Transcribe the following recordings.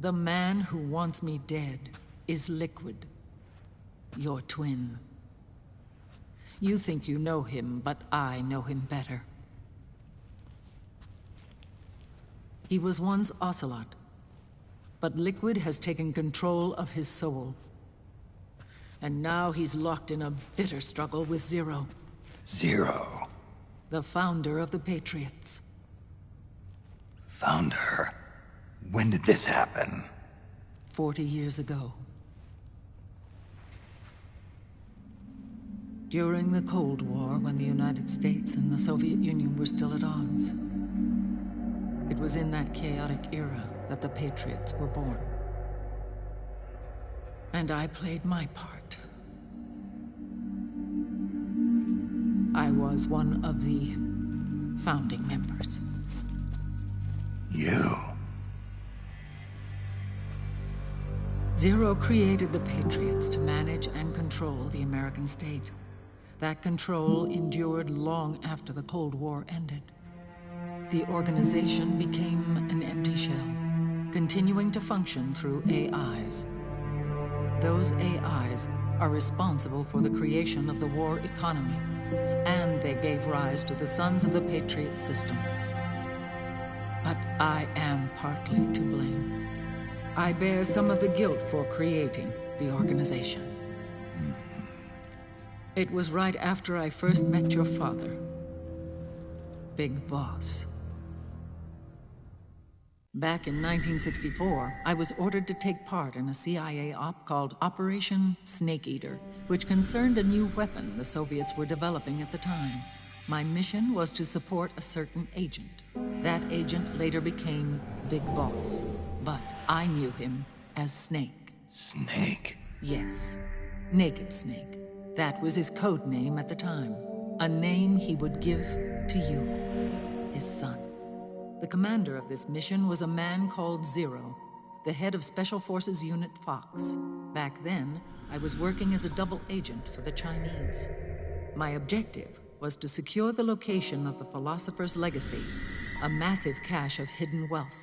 The man who wants me dead is Liquid, your twin. You think you know him, but I know him better. He was once Ocelot, but Liquid has taken control of his soul. And now he's locked in a bitter struggle with Zero. Zero? The founder of the Patriots. Founder? When did this happen? 40 years ago. During the Cold War, when the United States and the Soviet Union were still at odds. It was in that chaotic era that the Patriots were born. And I played my part. I was one of the founding members. You? Zero created the Patriots to manage and control the American state. That control endured long after the Cold War ended. The organization became an empty shell, continuing to function through AIs. Those AIs are responsible for the creation of the war economy, and they gave rise to the Sons of the Patriot system. But I am partly to blame. I bear some of the guilt for creating the organization. It was right after I first met your father, Big Boss. Back in 1964, I was ordered to take part in a CIA op called Operation Snake Eater, which concerned a new weapon the Soviets were developing at the time. My mission was to support a certain agent. That agent later became Big Boss, but I knew him as Snake. Snake? Yes, Naked Snake. That was his code name at the time, a name he would give to you, his son. The commander of this mission was a man called Zero, the head of Special Forces Unit Fox. Back then, I was working as a double agent for the Chinese. My objective was to secure the location of the Philosopher's Legacy, a massive cache of hidden wealth,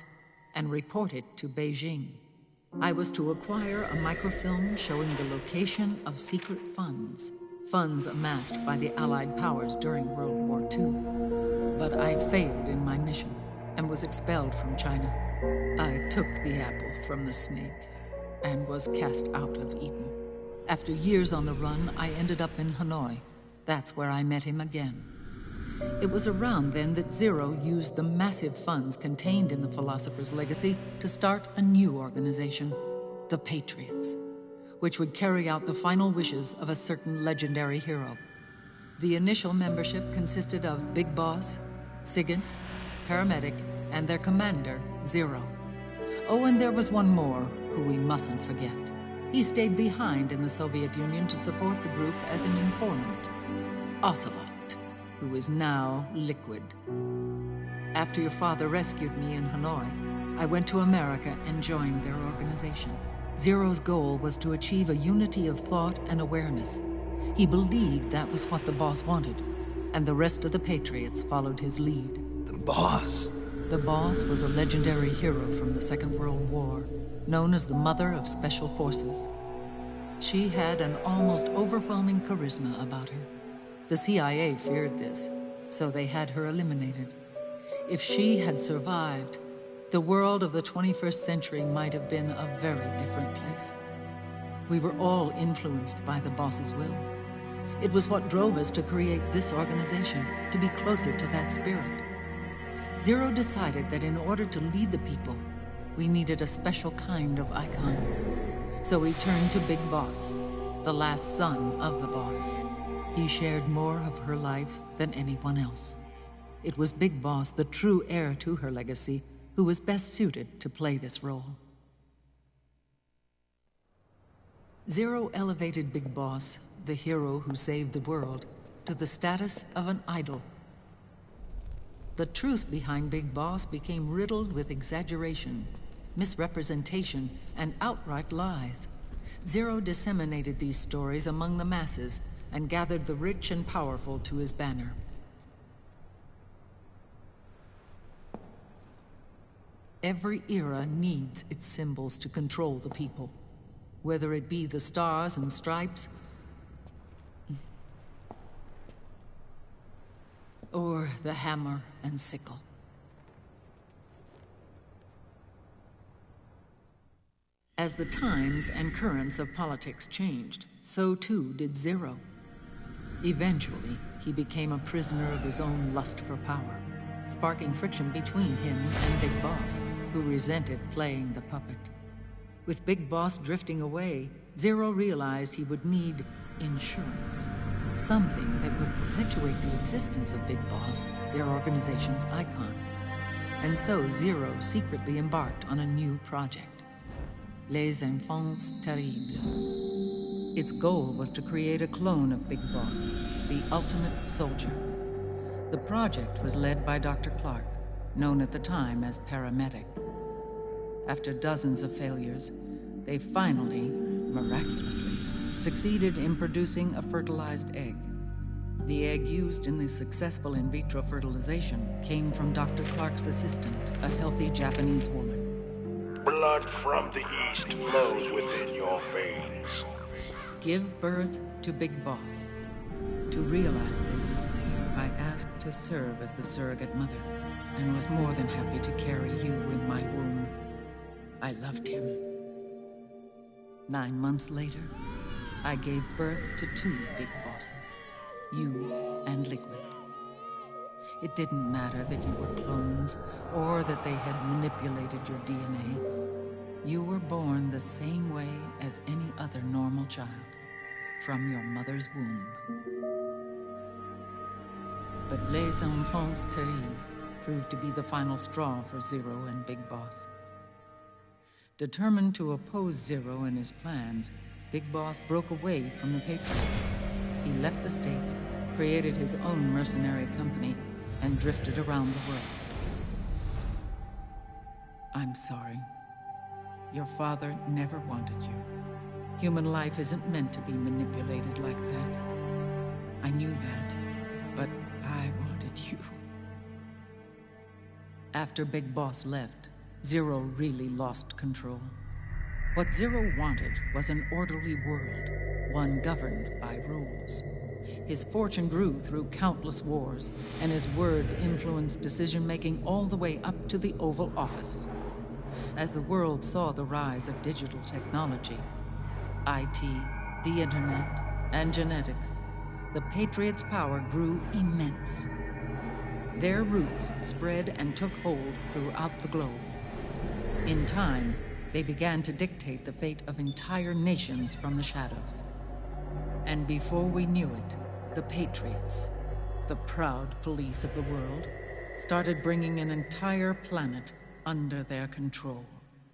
and report it to Beijing. I was to acquire a microfilm showing the location of secret funds, funds amassed by the Allied powers during World War II. But I failed in my mission and was expelled from China. I took the apple from the snake and was cast out of Eden. After years on the run, I ended up in Hanoi. That's where I met him again. It was around then that Zero used the massive funds contained in the Philosopher's Legacy to start a new organization, the Patriots, which would carry out the final wishes of a certain legendary hero. The initial membership consisted of Big Boss, Sigint, Paramedic, and their commander, Zero. Oh, and there was one more who we mustn't forget. He stayed behind in the Soviet Union to support the group as an informant, Ocelot, who is now Liquid. After your father rescued me in Hanoi, I went to America and joined their organization. Zero's goal was to achieve a unity of thought and awareness. He believed that was what the boss wanted, and the rest of the Patriots followed his lead. The boss? The boss was a legendary hero from the Second World War, known as the Mother of Special Forces. She had an almost overwhelming charisma about her. The CIA feared this, so they had her eliminated. If she had survived, the world of the 21st century might have been a very different place. We were all influenced by the boss's will. It was what drove us to create this organization, to be closer to that spirit. Zero decided that in order to lead the people, we needed a special kind of icon. So he turned to Big Boss, the last son of the boss. He shared more of her life than anyone else. It was Big Boss, the true heir to her legacy, who was best suited to play this role. Zero elevated Big Boss, the hero who saved the world, to the status of an idol. The truth behind Big Boss became riddled with exaggeration, misrepresentation, and outright lies. Zero disseminated these stories among the masses and gathered the rich and powerful to his banner. Every era needs its symbols to control the people, whether it be the stars and stripes, or the hammer and sickle. As the times and currents of politics changed, so too did Zero. Eventually, he became a prisoner of his own lust for power, sparking friction between him and Big Boss, who resented playing the puppet. With Big Boss drifting away, Zero realized he would need insurance. Something that would perpetuate the existence of Big Boss, their organization's icon. And so Zero secretly embarked on a new project, Les Enfants Terribles. Its goal was to create a clone of Big Boss, the ultimate soldier. The project was led by Dr. Clark, known at the time as Paramedic. After dozens of failures, they finally, miraculously, succeeded in producing a fertilized egg. The egg used in the successful in vitro fertilization came from Dr. Clark's assistant, a healthy Japanese woman. Blood from the east flows within your veins. Give birth to Big Boss. To realize this, I asked to serve as the surrogate mother, and was more than happy to carry you in my womb. I loved him. 9 months later, I gave birth to 2 Big Bosses, you and Liquid. It didn't matter that you were clones, or that they had manipulated your DNA. You were born the same way as any other normal child, from your mother's womb. But Les Enfants Terribles proved to be the final straw for Zero and Big Boss. Determined to oppose Zero and his plans, Big Boss broke away from the Patriots. He left the States, created his own mercenary company, and drifted around the world. I'm sorry. Your father never wanted you. Human life isn't meant to be manipulated like that. I knew that, but I wanted you. After Big Boss left, Zero really lost control. What Zero wanted was an orderly world, one governed by rules. His fortune grew through countless wars, and his words influenced decision-making all the way up to the Oval Office. As the world saw the rise of digital technology, IT, the internet, and genetics, the Patriots' power grew immense. Their roots spread and took hold throughout the globe. In time, they began to dictate the fate of entire nations from the shadows. And before we knew it, the Patriots, the proud police of the world, started bringing an entire planet under their control.